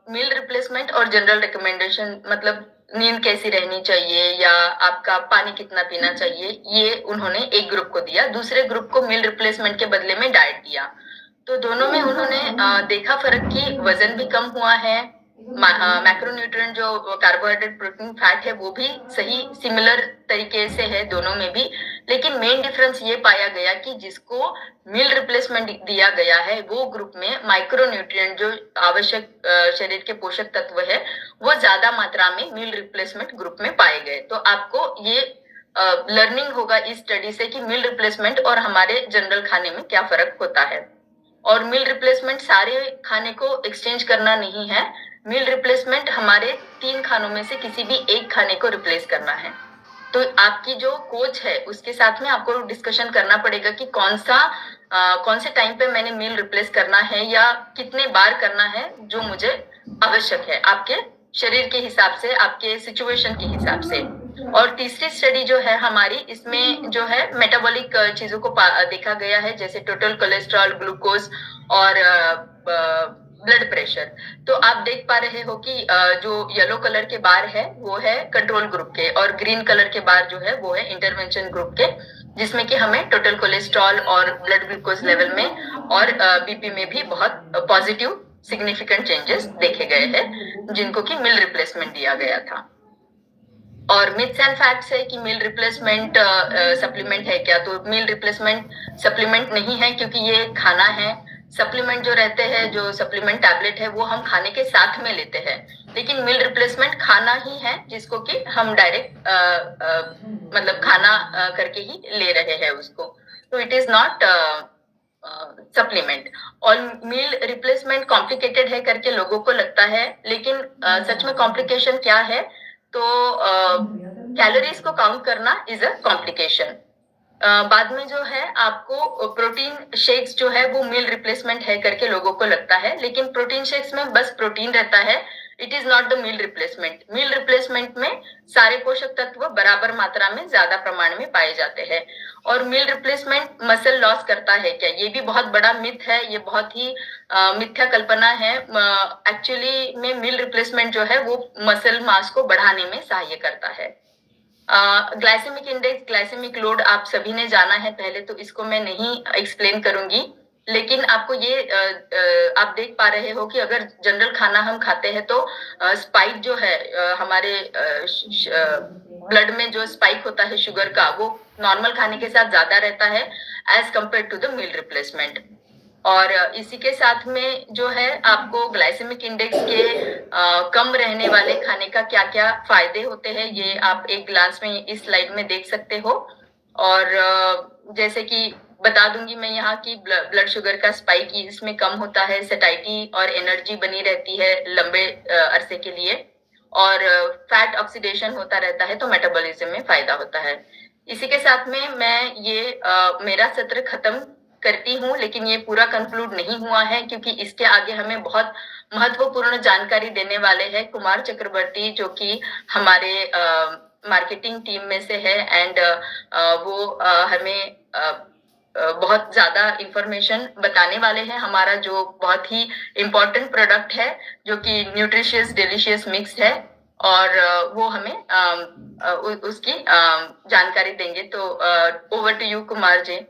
मील रिप्लेसमेंट और जनरल रिकमेंडेशन, मतलब नींद कैसी रहनी चाहिए या आपका पानी कितना पीना चाहिए, ये उन्होंने एक ग्रुप को दिया। दूसरे ग्रुप को मील रिप्लेसमेंट के बदले में डाइट दिया। तो दोनों में उन्होंने देखा फर्क कि वजन भी कम हुआ है, मैक्रोन्यूट्रिएंट जो कार्बोहाइड्रेट, प्रोटीन, फैट है वो भी सही सिमिलर तरीके से है दोनों में भी। लेकिन मेन डिफरेंस ये पाया गया कि जिसको मील रिप्लेसमेंट दिया गया है वो ग्रुप में माइक्रोन्यूट्रिएंट जो आवश्यक शरीर के पोषक तत्व है वो ज्यादा मात्रा में मील रिप्लेसमेंट ग्रुप में पाए गए। तो आपको ये लर्निंग होगा इस स्टडी से कि मील रिप्लेसमेंट और हमारे जनरल खाने में क्या फर्क होता है। और मील रिप्लेसमेंट सारे खाने को एक्सचेंज करना नहीं है। मील रिप्लेसमेंट हमारे 3 खानों में से किसी भी एक खाने को रिप्लेस करना है। तो आपकी जो कोच है उसके साथ में आपको डिस्कशन करना पड़ेगा कि कौन से टाइम पे मैंने मील रिप्लेस करना है या कितने बार करना है जो मुझे आवश्यक है, आपके शरीर के हिसाब से, आपके सिचुएशन के हिसाब से। और तीसरी स्टडी जो है हमारी, इसमें जो है मेटाबॉलिक चीजों को देखा गया है, जैसे टोटल कोलेस्ट्रॉल, ग्लूकोज और ब्लड प्रेशर। तो आप देख पा रहे हो कि जो येलो कलर के बार है वो है कंट्रोल ग्रुप के और ग्रीन कलर के बार जो है वो है इंटरवेंशन ग्रुप के, जिसमें कि हमें टोटल कोलेस्ट्रॉल और ब्लड ग्लूकोज लेवल में और बीपी में भी बहुत पॉजिटिव सिग्निफिकेंट चेंजेस देखे गए हैं, जिनको कि मील रिप्लेसमेंट दिया गया था। और मिथ्स एंड फैक्ट्स है कि मील रिप्लेसमेंट सप्लीमेंट है क्या? तो मील रिप्लेसमेंट सप्लीमेंट नहीं है, क्योंकि ये खाना है। सप्लीमेंट जो रहते हैं, जो सप्लीमेंट टैबलेट है, वो हम खाने के साथ में लेते हैं, लेकिन मील रिप्लेसमेंट खाना ही है जिसको कि हम डायरेक्ट मतलब खाना करके ही ले रहे हैं उसको। तो इट इज नॉट सप्लीमेंट। और मील रिप्लेसमेंट कॉम्प्लिकेटेड है करके लोगों को लगता है, लेकिन सच में कॉम्प्लिकेशन क्या है? तो कैलोरीज को काउंट करना इज अ कॉम्प्लिकेशन। बाद में जो है आपको प्रोटीन शेक्स जो है वो मील रिप्लेसमेंट है करके लोगों को लगता है, लेकिन प्रोटीन शेक्स में बस प्रोटीन रहता है, it is not the meal replacement. Meal replacement में सारे पोषक तत्व बराबर मात्रा में ज्यादा प्रमाण में पाए जाते हैं। और मील रिप्लेसमेंट मसल लॉस करता है क्या, ये भी बहुत बड़ा मिथ है, ये बहुत ही मिथ्या कल्पना है। एक्चुअली में मील रिप्लेसमेंट जो है वो मसल मास को बढ़ाने में सहाय करता है। ग्लाइसेमिक इंडेक्स, ग्लाइसेमिक लोड आप सभी ने जाना है पहले, तो इसको मैं नहीं एक्सप्लेन करूंगी, लेकिन आपको ये आप देख पा रहे हो कि अगर जनरल खाना हम खाते हैं तो स्पाइक जो है हमारे ब्लड में जो स्पाइक होता है शुगर का, वो नॉर्मल खाने के साथ ज्यादा रहता है as compare to the meal replacement. और इसी के साथ में जो है आपको ग्लाइसेमिक इंडेक्स के कम रहने वाले खाने का क्या क्या फायदे होते हैं, ये आप एक ग्लांस में इस स्लाइड में देख सकते हो। और जैसे कि बता दूंगी मैं यहाँ की ब्लड शुगर का स्पाइक इसमें कम होता है, सेटाइटी और एनर्जी बनी रहती है लंबे अरसे के लिए, और फैट ऑक्सीडेशन होता रहता है, तो मेटाबॉलिज्म में फायदा होता है। इसी के साथ में मैं ये मेरा सत्र खत्म करती हूँ, लेकिन ये पूरा कंक्लूड नहीं हुआ है, क्योंकि इसके आगे हमें बहुत महत्वपूर्ण जानकारी देने वाले हैं कुमार चक्रवर्ती, जो कि हमारे मार्केटिंग टीम में से है। एंड वो हमें बहुत ज्यादा इंफॉर्मेशन बताने वाले हैं। हमारा जो बहुत ही इम्पोर्टेंट प्रोडक्ट है जो कि न्यूट्रिशियस डिलीशियस मिक्स है, और वो हमें उसकी जानकारी देंगे। तो over to you Kumar ji.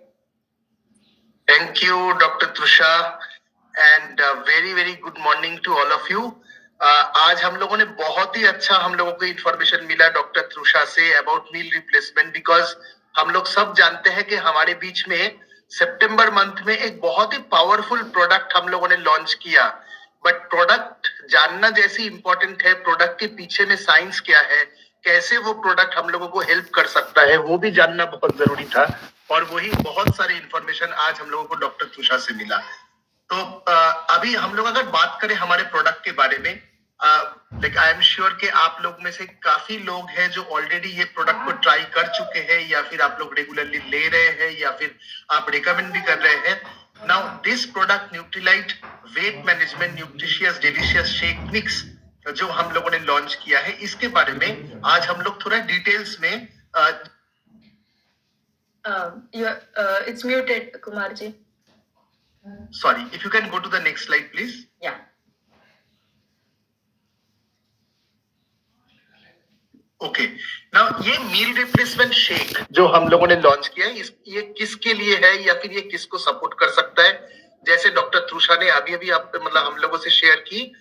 Thank you, Dr. Trusha, and very very good morning to all of you. आज हम लोगों ने बहुत ही अच्छा हम लोगों को इंफॉर्मेशन मिला doctor त्रुषा say about meal replacement, because हम लोग सब जानते हैं कि हमारे बीच में सितंबर मंथ में एक बहुत ही पावरफुल प्रोडक्ट हम लोगों ने लॉन्च किया, बट प्रोडक्ट जानना जैसी इंपॉर्टेंट है, प्रोडक्ट के पीछे में साइंस क्या है, कैसे वो प्रोडक्ट हम लोगों को हेल्प कर सकता है, वो भी जानना बहुत जरूरी था। और वही बहुत सारे इंफॉर्मेशन आज हम लोगों को डॉक्टर तुषा से मिला। तो अभी हम लोग अगर बात करें हमारे प्रोडक्ट के बारे में, लाइक आई एम श्योर कि आप लोग में से काफी लोग हैं जो ऑलरेडी ये प्रोडक्ट को ट्राई कर चुके हैं, या फिर आप लोग रेगुलरली ले रहे हैं, या फिर आप रिकमेंड भी कर रहे हैं। Now this product Nutrilite weight management nutritious delicious shake mix जो हम लोगों ने लॉन्च किया है, इसके बारे में आज हम लोग थोड़ा डिटेल्स में it's muted, Kumar ji. Sorry, if you can go to the next slide, please. Yeah. Okay. Now ये मील रिप्लेसमेंट शेक जो हम लोगों ने लॉन्च किया है, ये किसके लिए है या फिर ये किसको सपोर्ट कर सकता है? जैसे डॉक्टर त्रुषा ने अभी अभी आप मतलब हम लोगों से शेयर की,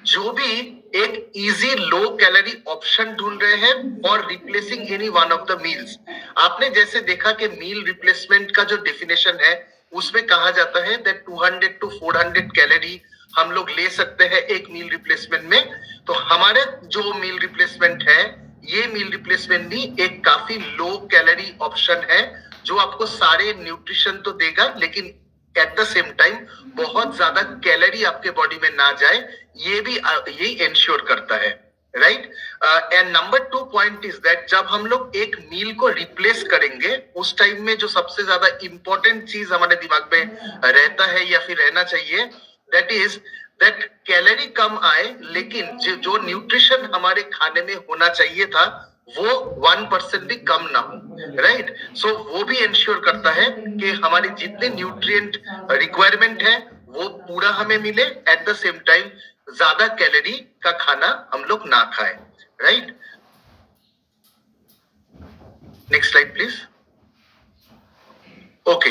जो भी एक इजी लो कैलोरी ऑप्शन ढूंढ रहे हैं और replacing any one of the meals. आपने जैसे देखा कि मील रिप्लेसमेंट का जो डेफिनेशन है उसमें कहा जाता है दैट 200 to 400 कैलोरी हम लोग ले सकते हैं एक मील रिप्लेसमेंट में। तो हमारे जो मील रिप्लेसमेंट है, ये मील रिप्लेसमेंट भी एक काफी लो कैलोरी ऑप्शन है जो आपको सारे न्यूट्रिशन तो देगा, लेकिन एट द सेम टाइम बहुत ज्यादा कैलोरी आपके बॉडी में ना जाए, ये भी ये इंश्योर करता है, right. And number 2 point is that जब हम लोग एक मील को रिप्लेस करेंगे उस टाइम में जो सबसे ज्यादा इंपॉर्टेंट चीज हमारे दिमाग में रहता है या फिर रहना चाहिए, दैट इज दैट कैलोरी कम आए, लेकिन जो न्यूट्रिशन हमारे खाने में होना चाहिए था वो 1% भी कम ना हो, राइट। सो वो भी इंश्योर करता है कि हमारी जितने न्यूट्रिएंट रिक्वायरमेंट है वो पूरा हमें मिले, एट द सेम टाइम ज्यादा कैलोरी का खाना हम लोग ना खाएं, right. Next slide please. Okay,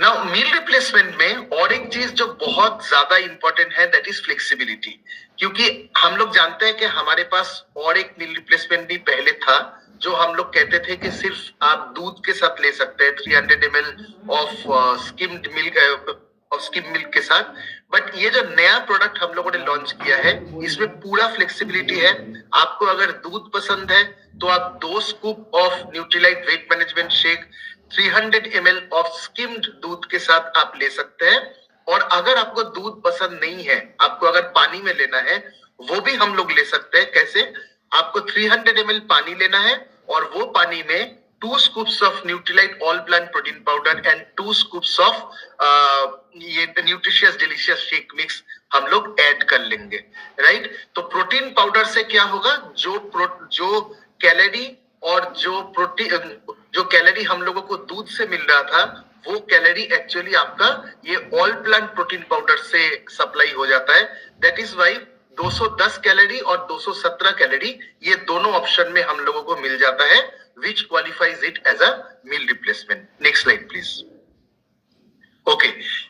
now meal replacement में और एक चीज जो बहुत ज्यादा इंपॉर्टेंट है दैट इज फ्लेक्सिबिलिटी, क्योंकि हम लोग जानते हैं कि हमारे पास और एक मील रिप्लेसमेंट भी पहले था जो हम लोग कहते थे कि सिर्फ आप दूध के साथ ले सकते हैं 300 ml ऑफ स्किम्ड मिल्क के साथ। बट ये जो नया प्रोडक्ट हम लोगों ने लॉन्च किया है इसमें पूरा फ्लेक्सिबिलिटी है। आपको अगर दूध पसंद है तो आप 2 scoop of Nutrilite weight management shake 300 ml of skimmed दूध के साथ आप ले सकते हैं। और अगर आपको दूध पसंद नहीं है, आपको अगर पानी में लेना है, वो भी हम लोग ले सकते हैं। कैसे? आपको 300 ml पानी लेना है और वो पानी में 2 scoops of Nutrilite all plant protein powder and 2 scoops of ये न्यूट्रिशियस डिलीशियस शेक मिक्स हम लोग ऐड कर लेंगे, राइट। तो प्रोटीन पाउडर से क्या होगा, जो कैलोरी और जो कैलोरी हम लोगों को दूध से मिल रहा था वो कैलोरी एक्चुअली आपका ये ऑल प्लांट प्रोटीन पाउडर से सप्लाई हो जाता है। दैट इज वाई 210 कैलोरी और 217 कैलोरी ये दोनों ऑप्शन में हम लोगों को मिल जाता है, which qualifies it as a meal replacement. Next slide please. Okay,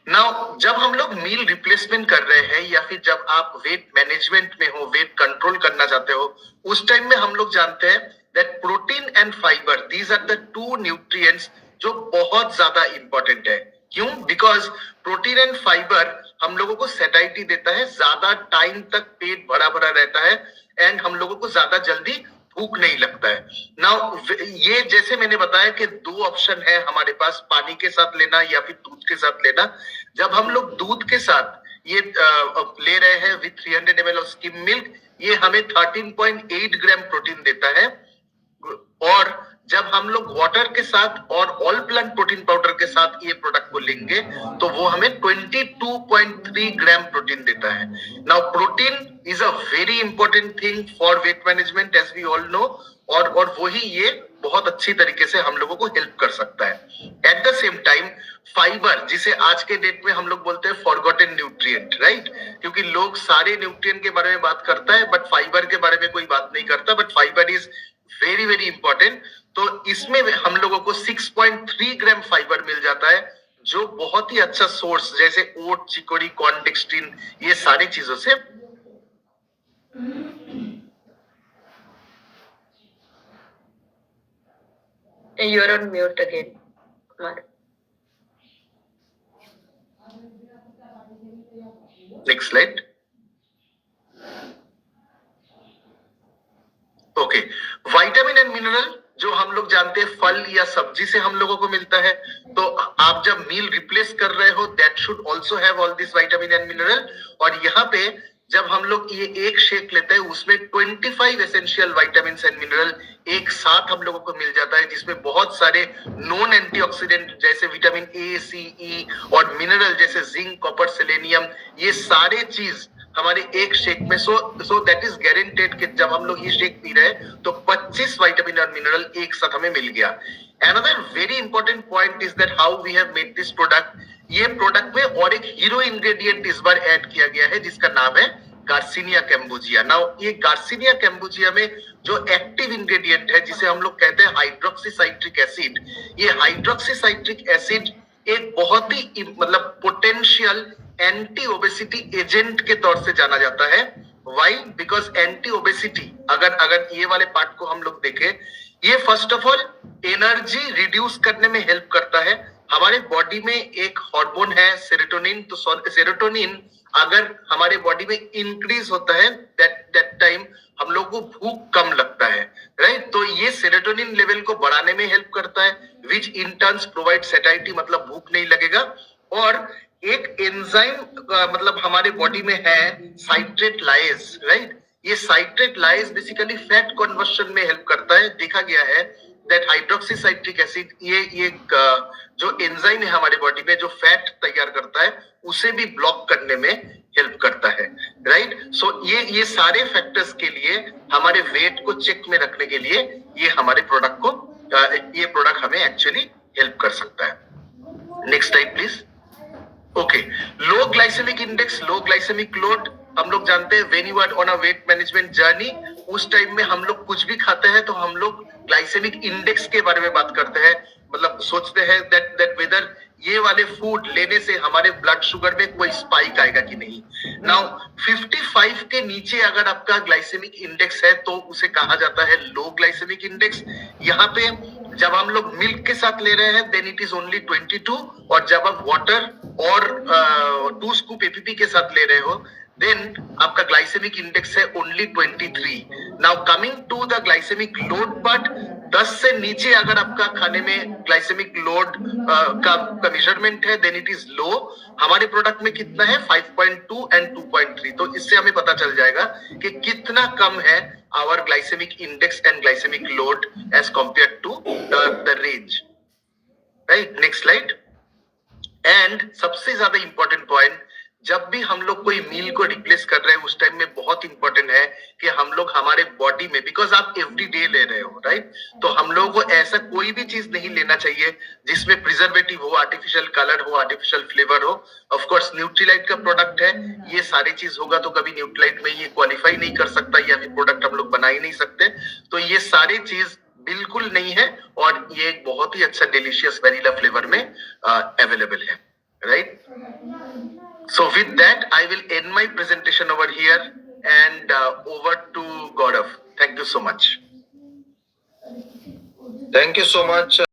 now जब हम लोग मील रिप्लेसमेंट कर रहे हैं या फिर जब आप वेट मैनेजमेंट में हो, वेट कंट्रोल करना चाहते हो, उस टाइम में हम लोग जानते हैं that protein and fibre these are the two nutrients जो बहुत ज्यादा इंपॉर्टेंट है। क्यों? बिकॉज प्रोटीन एंड फाइबर हम लोगों को सेटाइटी देता है, ज्यादा टाइम तक पेट भरा भरा रहता है एंड हम लोगों को ज्यादा जल्दी भूख नहीं लगता है। नाउ ये जैसे मैंने बताया कि दो ऑप्शन है हमारे पास, पानी के साथ लेना या फिर दूध के साथ लेना। जब हम लोग दूध के साथ ये ले रहे हैं with 300 ml of skim milk, ये हमें 13.8 ग्राम प्रोटीन देता है। और जब हम लोग वाटर के साथ और ऑल प्लांट प्रोटीन पाउडर के साथ ये प्रोडक्ट को लेंगे तो वो हमें 22.3 ग्राम प्रोटीन देता है। Now protein is a very important thing for weight management as we all know, और वही ये बहुत अच्छी तरीके से हम लोगों को हेल्प कर सकता है। Eight the same time fibre, जिसे आज के डेट में हम लोग बोलते हैं फॉरगॉटन न्यूट्रिएंट, राइट, क्योंकि लोग सारे न्यूट्रिएंट के बारे में बात करता है बट फाइबर के बारे में कोई बात नहीं करता, but fibre is very very important. तो इसमें हम लोगों को 6.3 ग्राम फाइबर मिल जाता है, जो बहुत ही अच्छा सोर्स जैसे ओट, चिकोड़ी, कॉर्न, डेक्स्ट्रिन, ये सारी चीजों से। You're on mute again, Kumar. Next slide. Okay, vitamin and mineral जो हम लोग जानते हैं फल या सब्जी से हम लोगों को मिलता है, तो आप जब मील रिप्लेस कर रहे हो that should also have all this vitamin and mineral. और यहाँ पे जब हम लोग ये एक शेक लेते हैं उसमें 25 एसेंशियल विटामिन एंड मिनरल एक साथ हम लोगों को मिल जाता है, जिसमें बहुत सारे नॉन एंटीऑक्सीडेंट जैसे विटामिन ए, सी, ई और मिनरल जैसे जिंक, कॉपर, सेलेनियम, ये सारे चीज हमारे एक शेक में। सो दैट इज गारंटेड कि जब हम लोग ये शेक पी रहे हैं तो 25 विटामिन और मिनरल एक साथ हमें मिल गया। Another very important point is that how we have made this product। ये प्रोडक्ट में और एक हीरो इंग्रेडिएंट इस बार ऐड किया गया है जिसका नाम है गार्सिनिया कैम्बोजिया। नाउ ये गार्सिनिया कैम्बोजिया में जो एक्टिव इंग्रेडिएंट है जिसे हम लोग कहते हैं हाइड्रोक्सीसाइट्रिक एसिड, ये हाइड्रोक्सीसाइट्रिक एसिड एक बहुत ही मतलब पोटेंशियल एंटी ओबेसिटी एजेंट के तौर से जाना जाता है। वाई? बिकॉज एंटी ओबेसिटी, अगर ये वाले पार्ट को हम लोग देखें, ये first of all energy reduce करने में हेल्प करता है। हमारे बॉडी में एक हार्मोन है सेरोटोनिन, तो सेरोटोनिन अगर हमारे बॉडी में इंक्रीज होता है दैट टाइम हम लोग को भूख कम लगता है, राइट। तो ये सेरोटोनिन लेवल को बढ़ाने में हेल्प करता है, विच इन टर्न्स प्रोवाइड सेटाइटी, मतलब भूख नहीं लगेगा। और एक एंजाइम मतलब हमारे बॉडी में है साइट्रेट लाइज, राइट। ये citrate lies basically fat conversion में हेल्प करता है। देखा गया है दैट हाइड्रोक्सीसाइट्रिक एसिड ये जो एंजाइम है हमारे बॉडी में जो फैट तैयार करता है उसे भी ब्लॉक करने में हेल्प करता है, राइट। सो ये सारे फैक्टर्स के लिए हमारे वेट को चेक में रखने के लिए ये हमारे प्रोडक्ट को ये प्रोडक्ट हमें एक्चुअली हेल्प कर सकता है। Next slide please. Okay, low glycaemic index, low glycaemic load, हम लोग जानते हैं when you are on a weight management journey, उस टाइम में हम लोग कुछ भी खाते हैं तो हम लोग ग्लाइसेमिक इंडेक्स के बारे में बात करते हैं, मतलब सोचते हैं दैट वेदर ये वाले फूड लेने से हमारे ब्लड शुगर में कोई स्पाइक आएगा कि नहीं। नाउ 55 के नीचे अगर आपका ग्लाइसेमिक इंडेक्स है तो उसे कहा जाता है लो ग्लाइसेमिक इंडेक्स। यहाँ पे जब हम लोग मिल्क के साथ ले रहे हैं देन इट इज ओनली 22, और जब आप वाटर और 2 स्कूप एपीपी के साथ ले रहे हो then आपका glycemic index है only 23. Now coming to the glycemic load part, 10 से नीचे अगर आपका खाने में glycemic load का मेजरमेंट है, then it is low. हमारे प्रोडक्ट में कितना है? 5.2 and 2.3. तो इससे हमें पता चल जाएगा कि कितना कम है our glycemic index and glycemic load as compared to the range. Right? Next slide. And सबसे ज्यादा इंपॉर्टेंट पॉइंट, जब भी हम लोग कोई मील को रिप्लेस कर रहे हैं उस टाइम में बहुत इंपॉर्टेंट है कि हम लोग हमारे बॉडी में, बिकॉज आप एवरी डे ले रहे हो, राइट, तो हम लोगों को ऐसा कोई भी चीज नहीं लेना चाहिए जिसमें प्रिजर्वेटिव हो, आर्टिफिशियल कलर हो, आर्टिफिशियल फ्लेवर हो. ऑफ कोर्स न्यूट्रीलाइट का प्रोडक्ट है, ये सारी चीज होगा तो कभी न्यूट्रीलाइट में ये क्वालिफाई नहीं कर सकता, या फिर प्रोडक्ट हम लोग बना ही नहीं सकते. तो ये सारी चीज बिल्कुल नहीं है, और ये एक बहुत ही अच्छा डिलीशियस वैनिला फ्लेवर में अवेलेबल है, right. So with that, I will end my presentation over here and over to Gaurav. Thank you so much. Thank you so much.